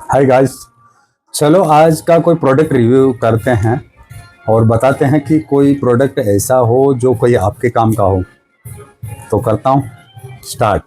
Hi guys. चलो आज का कोई प्रोडक्ट रिव्यू करते हैं और बताते हैं कि कोई प्रोडक्ट ऐसा हो जो कोई आपके काम का हो। तो करता हूँ स्टार्ट।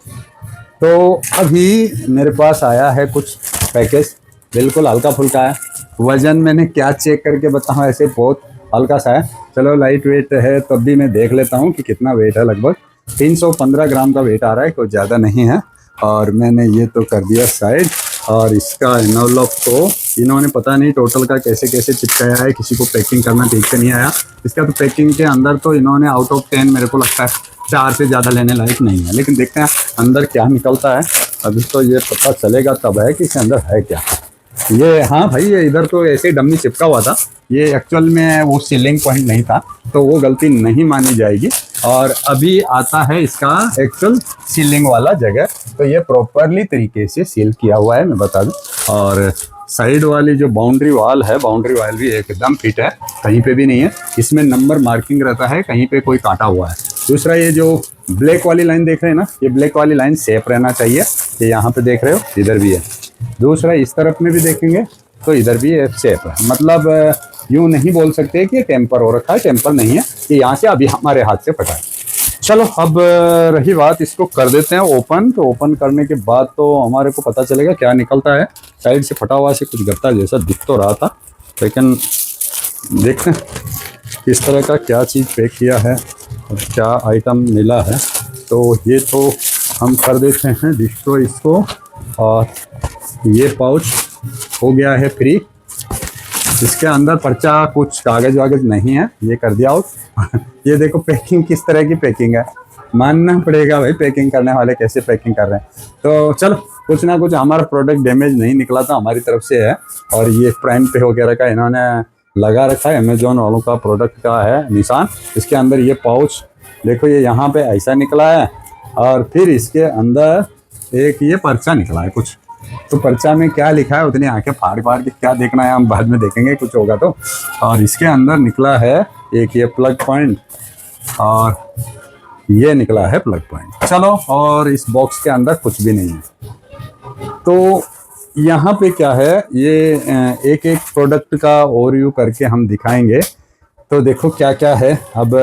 तो अभी मेरे पास आया है कुछ पैकेज, बिल्कुल हल्का फुल्का है। वजन मैंने क्या चेक करके बताऊँ, ऐसे बहुत हल्का सा है। चलो लाइट वेट है, तब भी मैं देख लेता हूँ कि कितना वेट है। लगभग 315 ग्राम का वेट आ रहा है, कोई ज़्यादा नहीं है। और मैंने ये तो कर दिया साइड। और इसका एनवलप तो इन्होंने पता नहीं टोटल का कैसे कैसे चिपकाया है, किसी को पैकिंग करना ठीक से नहीं आया। इसका तो पैकिंग के अंदर तो इन्होंने आउट ऑफ 10 मेरे को लगता है 4 से ज़्यादा लेने लायक नहीं है। लेकिन देखते हैं अंदर क्या निकलता है। अभी तो ये पता चलेगा तब है कि इसके अंदर है क्या। ये हाँ भाई, ये इधर तो ऐसे ही डम्मी चिपका हुआ था। ये एक्चुअल में वो सीलिंग पॉइंट नहीं था, तो वो गलती नहीं मानी जाएगी। और अभी आता है इसका एक्चुअल सीलिंग वाला जगह। तो ये प्रॉपरली तरीके से सील किया हुआ है, मैं बता दूं। और साइड वाली जो बाउंड्री वॉल है, बाउंड्री वॉल भी एकदम फिट है, कहीं पे भी नहीं है। इसमें नंबर मार्किंग रहता है, कहीं पे कोई काटा हुआ है। दूसरा, ये जो ब्लैक वाली लाइन देख रहे हैं ना, ये ब्लैक वाली लाइन सेफ रहना चाहिए। ये यहाँ पे देख रहे हो, इधर भी है। दूसरा, इस तरफ में भी देखेंगे तो इधर भी सेफ है। मतलब यूं नहीं बोल सकते कि ये टेम्पर हो रखा है, टेम्पर नहीं है। ये यहाँ से अभी हमारे हाथ से फटा है। चलो अब रही बात, इसको कर देते हैं ओपन। तो ओपन करने के बाद तो हमारे को पता चलेगा क्या निकलता है। साइड से फटा हुआ से कुछ गत्ता जैसा दिख तो रहा था, लेकिन देखते हैं किस तरह का क्या चीज़ पैक किया है और क्या आइटम मिला है। तो ये तो हम कर देते हैं डिस्ट्रॉय इसको। और ये पाउच हो गया है फ्री। इसके अंदर पर्चा कुछ कागज वागज नहीं है, ये कर दिया आउट। ये देखो पैकिंग किस तरह की पैकिंग है, मानना पड़ेगा भाई पैकिंग करने वाले कैसे पैकिंग कर रहे हैं। तो चलो, कुछ ना कुछ हमारा प्रोडक्ट डैमेज नहीं निकला था, हमारी तरफ से है। और ये प्राइम पे वगैरह का इन्होंने लगा रखा है, अमेजोन वालों का प्रोडक्ट का है निशान। इसके अंदर ये पाउच देखो, ये यहाँ पे ऐसा निकला है। और फिर इसके अंदर एक ये पर्चा निकला है कुछ। तो पर्चा में क्या लिखा है उतनी आंखें फाड़ फाड़ के क्या देखना है, हम बाद में देखेंगे कुछ होगा तो। और इसके अंदर निकला है एक ये प्लग पॉइंट, और ये निकला है प्लग पॉइंट। चलो, और इस बॉक्स के अंदर कुछ भी नहीं है। तो यहाँ पे क्या है, ये एक एक प्रोडक्ट का ओवरव्यू करके हम दिखाएंगे। तो देखो क्या क्या है। अब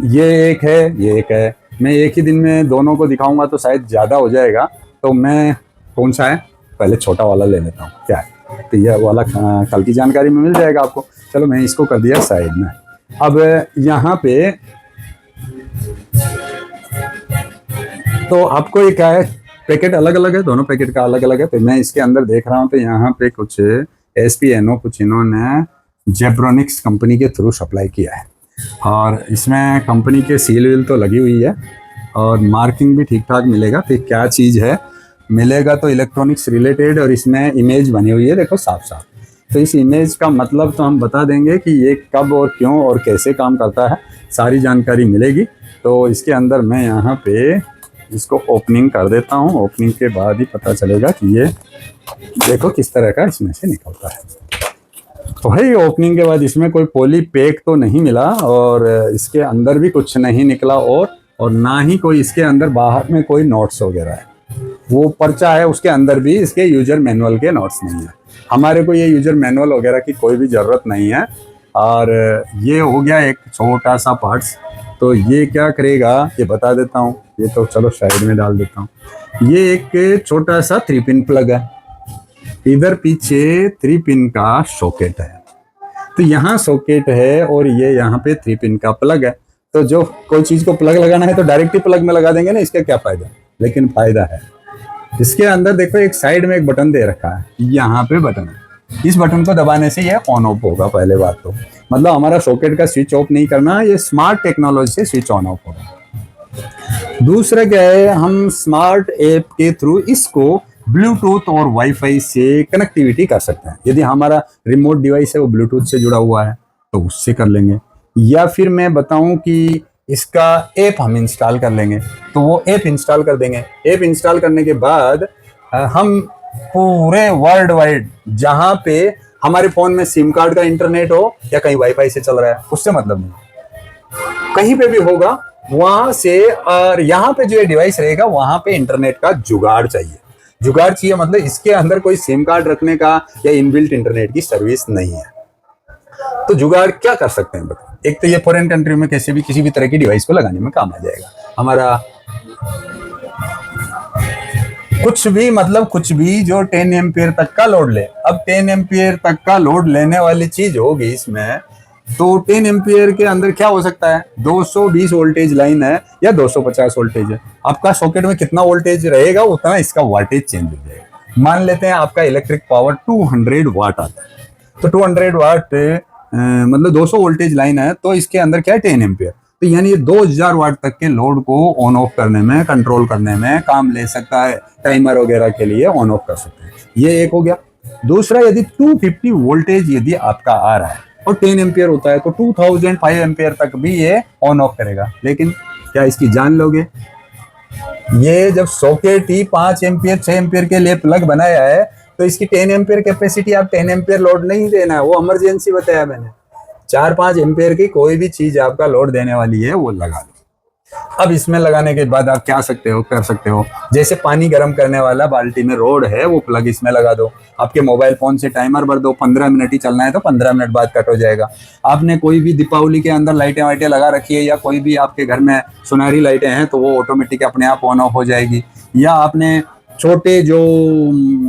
ये एक है, ये एक है। मैं एक ही दिन में दोनों को दिखाऊंगा तो शायद ज़्यादा हो जाएगा। तो मैं कौन सा है, पहले छोटा वाला ले लेता हूँ क्या है। तो यह वाला कल की जानकारी में मिल जाएगा आपको। चलो, मैं इसको कर दिया साइड में। अब यहाँ पे तो आपको ये क्या है, पैकेट अलग अलग है, दोनों पैकेट का अलग अलग है। तो मैं इसके अंदर देख रहा हूँ तो यहाँ पे कुछ SPNO कुछ इन्होंने जेब्रोनिक्स कंपनी के थ्रू सप्लाई किया है। और इसमें कंपनी के सील वील तो लगी हुई है और मार्किंग भी ठीक ठाक मिलेगा। तो क्या चीज़ है मिलेगा, तो इलेक्ट्रॉनिक्स रिलेटेड। और इसमें इमेज बनी हुई है, देखो साफ साफ। तो इस इमेज का मतलब तो हम बता देंगे कि ये कब और क्यों और कैसे काम करता है, सारी जानकारी मिलेगी। तो इसके अंदर मैं यहाँ पे इसको ओपनिंग कर देता हूँ। ओपनिंग के बाद ही पता चलेगा कि ये देखो किस तरह का इसमें से निकलता है। तो भाई ओपनिंग के बाद इसमें कोई पॉली पैक तो नहीं मिला, और इसके अंदर भी कुछ नहीं निकला। और ना ही कोई इसके अंदर बाहर में कोई नोट्स वगैरह है। वो पर्चा है, उसके अंदर भी इसके यूजर मैनुअल के नोट्स नहीं है। हमारे को ये यूजर मैनुअल वगैरह की कोई भी ज़रूरत नहीं है। और ये हो गया एक छोटा सा पार्ट्स। तो ये क्या करेगा ये बता देता हूँ। ये तो चलो साइड में डाल देता हूँ। ये एक छोटा सा 3 पिन प्लग है। इधर पीछे 3 पिन का सॉकेट है। तो यहाँ सॉकेट है और ये यहाँ पे 3 पिन का प्लग है। तो जो कोई चीज़ को प्लग लगाना है तो डायरेक्ट ही प्लग में लगा देंगे ना, इसका क्या फ़ायदा। लेकिन फ़ायदा है। इसके अंदर देखो एक साइड में एक बटन दे रखा है, यहाँ पे बटन है। इस बटन को दबाने से ये ऑन ऑफ होगा। पहले बात तो मतलब हमारा सॉकेट का स्विच ऑफ नहीं करना, ये स्मार्ट टेक्नोलॉजी से स्विच ऑन ऑफ होगा। दूसरा क्या है, हम स्मार्ट ऐप के थ्रू इसको ब्लूटूथ और वाईफाई से कनेक्टिविटी कर सकते हैं। यदि हमारा रिमोट डिवाइस है वो ब्लूटूथ से जुड़ा हुआ है तो उससे कर लेंगे। या फिर मैं बताऊं कि इसका ऐप हम इंस्टॉल कर लेंगे, तो वो ऐप इंस्टॉल कर देंगे। ऐप इंस्टॉल करने के बाद हम पूरे वर्ल्ड वाइड जहाँ पे हमारे फ़ोन में सिम कार्ड का इंटरनेट हो या कहीं वाईफाई से चल रहा है उससे मतलब नहीं, कहीं पे भी होगा वहाँ से। और यहाँ पे जो ये डिवाइस रहेगा वहाँ पे इंटरनेट का जुगाड़ चाहिए। जुगाड़ चाहिए मतलब इसके अंदर कोई सिम कार्ड रखने का या इनबिल्ट इंटरनेट की सर्विस नहीं है। तो जुगाड़ क्या कर सकते हैं बताओ। एक तो ये फॉरेन कंट्री में कैसे भी किसी भी तरह की डिवाइस को लगाने में काम आ जाएगा। हमारा कुछ भी मतलब कुछ भी जो 10 एम्पियर तक का लोड ले, अब 10 एम्पियर तक का लोड लेने वाली चीज होगी इसमें, तो 10 एम्पियर के अंदर क्या हो सकता है, 220 वोल्टेज लाइन है या 250 वोल्टेज है। आपका सॉकेट में कितना वोल्टेज रहेगा उतना इसका वाटेज चेंज हो जाएगा। मान लेते हैं आपका इलेक्ट्रिक पावर 200 वाट आता है, तो 200 वाट मतलब 200 वोल्टेज लाइन है, तो इसके अंदर क्या है 10 एम्पियर, तो यानी ये 2000 वाट तक के लोड को ऑन ऑफ करने में, कंट्रोल करने में काम ले सकता है। टाइमर वगैरह के लिए ऑन ऑफ कर सकते हैं। ये एक हो गया। दूसरा, यदि 250 वोल्टेज यदि आपका आ रहा है और 10 एम्पियर होता है तो 2005 एम्पियर तक भी ये ऑन ऑफ करेगा। लेकिन क्या इसकी जान लोगे? ये जब सॉकेट ही 5 एम्पियर 6 एम्पियर के लिए प्लग बनाया है, तो इसकी 10 एम्पियर कैपेसिटी, आप 10 एम्पियर लोड नहीं देना है, वो इमरजेंसी बताया मैंने। 4-5 एम्पियर की कोई भी चीज आपका लोड देने वाली है वो लगा लो। अब इसमें लगाने के बाद आप क्या कर सकते हो, जैसे पानी गर्म करने वाला बाल्टी में रोड है वो प्लग इसमें लगा दो। आपके मोबाइल फोन से टाइमर भर दो, 15 मिनट ही चलना है तो 15 मिनट बाद कट हो जाएगा। आपने कोई भी दीपावली के अंदर लाइटें वाइटें लगा रखी है या कोई भी आपके घर में सुनहरी लाइटें हैं तो वो ऑटोमेटिक अपने आप ऑन ऑफ हो जाएगी। या आपने छोटे जो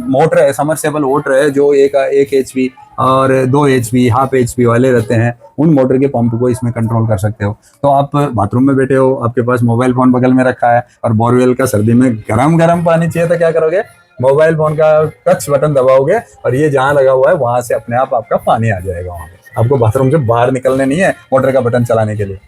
मोटर है, समरसेबल मोटर है जो एक HP और 2 HP, हाफ HP वाले रहते हैं, उन मोटर के पंप को इसमें कंट्रोल कर सकते हो। तो आप बाथरूम में बैठे हो, आपके पास मोबाइल फोन बगल में रखा है और बोरवेल का सर्दी में गरम गरम पानी चाहिए, तो क्या करोगे, मोबाइल फोन का टच बटन दबाओगे और ये जहाँ लगा हुआ है वहां से अपने आप आपका पानी आ जाएगा। वहां पे आपको बाथरूम से बाहर निकलने नहीं है मोटर का बटन चलाने के लिए।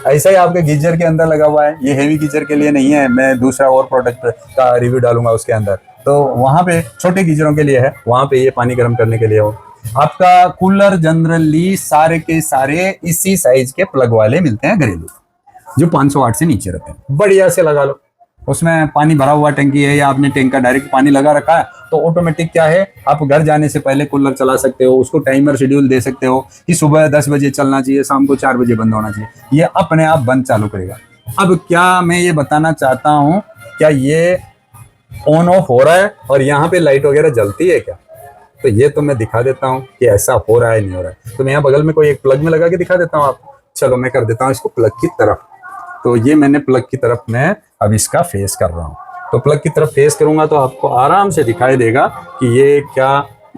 ऐसा ही आपके गीजर के अंदर लगा हुआ है, ये हेवी गीजर के लिए नहीं है, मैं दूसरा और प्रोडक्ट का रिव्यू डालूंगा उसके अंदर। तो वहां पे छोटे गीजरों के लिए है, वहां पे ये पानी गर्म करने के लिए हो। आपका कूलर जनरली सारे के सारे इसी साइज के प्लग वाले मिलते हैं घरेलू, जो 500 वाट से नीचे रहते हैं। बढ़िया से लगा लो। उसमें पानी भरा हुआ टंकी है या आपने टैंक का डायरेक्ट पानी लगा रखा है, तो ऑटोमेटिक क्या है, आप घर जाने से पहले कूलर चला सकते हो, उसको टाइमर शेड्यूल दे सकते हो कि सुबह 10 बजे चलना चाहिए, शाम को 4 बजे बंद होना चाहिए। ये अपने आप बंद चालू करेगा। अब क्या मैं ये बताना चाहता हूँ, क्या ये ऑन ऑफ हो रहा है और यहाँ पे लाइट वगैरह जलती है क्या? तो ये तो मैं दिखा देता हूँ कि ऐसा हो रहा है नहीं हो रहा है। तो मैं यहाँ बगल में कोई एक प्लग में लगा के दिखा देता हूँ आप। चलो मैं कर देता हूँ इसको प्लग की तरफ। तो ये मैंने प्लग की तरफ मैं अब इसका फेस कर रहा हूँ। तो प्लग की तरफ फेस करूंगा तो आपको आराम से दिखाई देगा कि ये क्या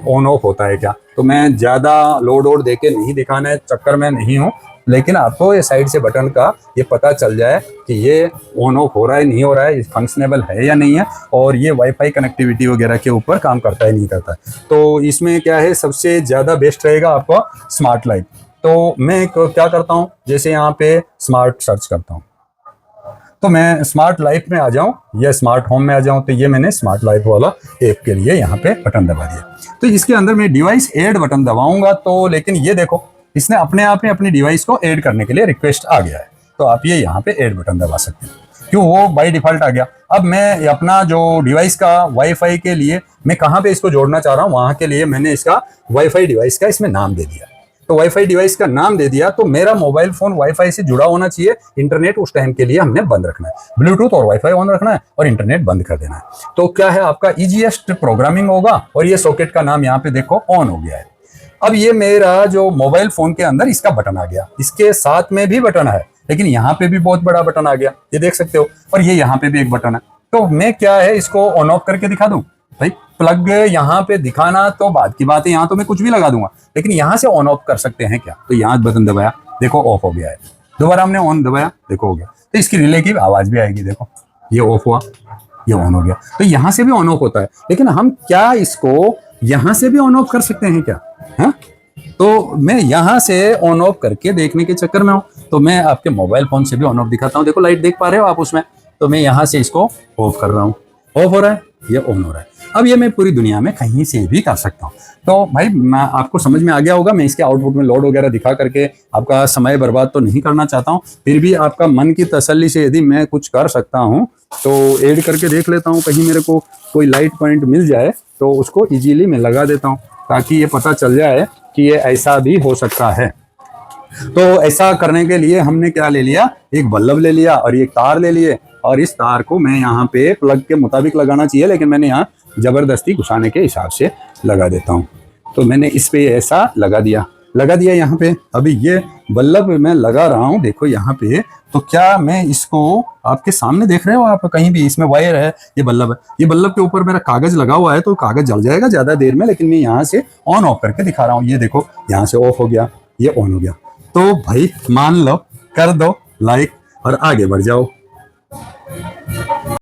ऑन ऑफ होता है क्या। तो मैं ज़्यादा लोड वोड दे के नहीं दिखाने चक्कर में नहीं हूँ, लेकिन आपको ये साइड से बटन का ये पता चल जाए कि ये ऑन ऑफ हो रहा है नहीं हो रहा है, फंक्शनेबल है या नहीं है, और ये वाईफाई कनेक्टिविटी वगैरह के ऊपर काम करता है नहीं करता है। तो इसमें क्या है, सबसे ज़्यादा बेस्ट रहेगा आपका स्मार्ट लाइफ। तो मैं क्या करता हूँ, जैसे यहाँ पे स्मार्ट सर्च करता हूँ तो मैं स्मार्ट लाइफ में आ जाऊं या स्मार्ट होम में आ जाऊं, तो ये मैंने स्मार्ट लाइफ वाला ऐप के लिए यहाँ पे बटन दबा दिया। तो इसके अंदर मैं डिवाइस ऐड बटन दबाऊंगा तो, लेकिन ये देखो इसने अपने आप में अपनी डिवाइस को ऐड करने के लिए रिक्वेस्ट आ गया है। तो आप ये यहाँ पे ऐड बटन दबा सकते हैं, क्यों, वो बाय डिफॉल्ट आ गया। अब मैं अपना जो डिवाइस का वाईफाई के लिए मैं कहाँ पे इसको जोड़ना चाह रहा हूँ, वहाँ के लिए मैंने इसका वाईफाई डिवाइस का इसमें नाम दे दिया। तो वाईफाई डिवाइस का नाम दे दिया तो मेरा मोबाइल फोन वाईफाई से जुड़ा होना चाहिए। इंटरनेट उस टाइम के लिए हमने बंद रखना है, ब्लूटूथ और वाईफाई ऑन रखना है और इंटरनेट बंद कर देना है। तो क्या है, आपका ईजीएस्ट प्रोग्रामिंग होगा और ये सॉकेट का नाम यहाँ पे देखो ऑन हो गया है। अब ये मेरा जो मोबाइल फोन के अंदर इसका बटन आ गया, इसके साथ में भी बटन है, लेकिन यहाँ पे भी बहुत बड़ा बटन आ गया, ये देख सकते हो, और ये यहाँ पे भी एक बटन है। तो मैं क्या है, इसको ऑन ऑफ करके दिखा दूं भाई। प्लग यहाँ पे दिखाना तो बात की बात है, यहाँ तो मैं कुछ भी लगा दूंगा, लेकिन यहाँ से ऑन ऑफ कर सकते हैं क्या। तो यहाँ बटन दबाया, देखो ऑफ हो गया है। दोबारा हमने ऑन दबाया, देखो हो गया। तो इसकी रिले की आवाज भी आएगी, देखो ये ऑफ हुआ, ये ऑन हो गया। तो यहाँ से भी ऑन ऑफ होता है, लेकिन हम क्या इसको यहाँ से भी ऑन ऑफ कर सकते हैं क्या, है? तो मैं यहाँ से ऑन ऑफ करके देखने के चक्कर में हूँ, तो मैं आपके मोबाइल फोन से भी ऑन ऑफ दिखाता हूँ। देखो लाइट देख पा रहे हो आप उसमें, तो मैं यहाँ से इसको ऑफ कर रहा हूँ, ऑफ हो रहा है, ये ऑन हो रहा है। अब ये मैं पूरी दुनिया में कहीं से भी कर सकता हूँ। तो भाई मैं आपको समझ में आ गया होगा, मैं इसके आउटपुट में लोड वगैरह दिखा करके आपका समय बर्बाद तो नहीं करना चाहता हूँ। फिर भी आपका मन की तसल्ली से यदि मैं कुछ कर सकता हूँ तो ऐड करके देख लेता हूँ, कहीं मेरे को कोई लाइट पॉइंट मिल जाए तो उसको इजीली मैं लगा देता हूँ, ताकि ये पता चल जाए कि ये ऐसा भी हो सकता है। तो ऐसा करने के लिए हमने क्या ले लिया, एक बल्ब ले लिया और एक तार ले लिए, और इस तार को मैं यहाँ पे प्लग के मुताबिक लगाना चाहिए, लेकिन मैंने यहाँ ज़बरदस्ती घुसाने के हिसाब से लगा देता हूँ। तो मैंने इस पे ऐसा लगा दिया यहाँ पे। अभी ये बल्ब मैं लगा रहा हूँ, देखो यहाँ पे। तो क्या मैं इसको आपके सामने देख रहे हो आप कहीं भी, इसमें वायर है, ये बल्ब है, ये बल्ब के ऊपर मेरा कागज लगा हुआ है, तो कागज जल जाएगा ज्यादा देर में, लेकिन मैं यहाँ से ऑन ऑफ करके दिखा रहा हूँ। ये देखो यहाँ से ऑफ हो गया, ये ऑन हो गया। तो भाई मान लो, कर दो लाइक और आगे बढ़ जाओ।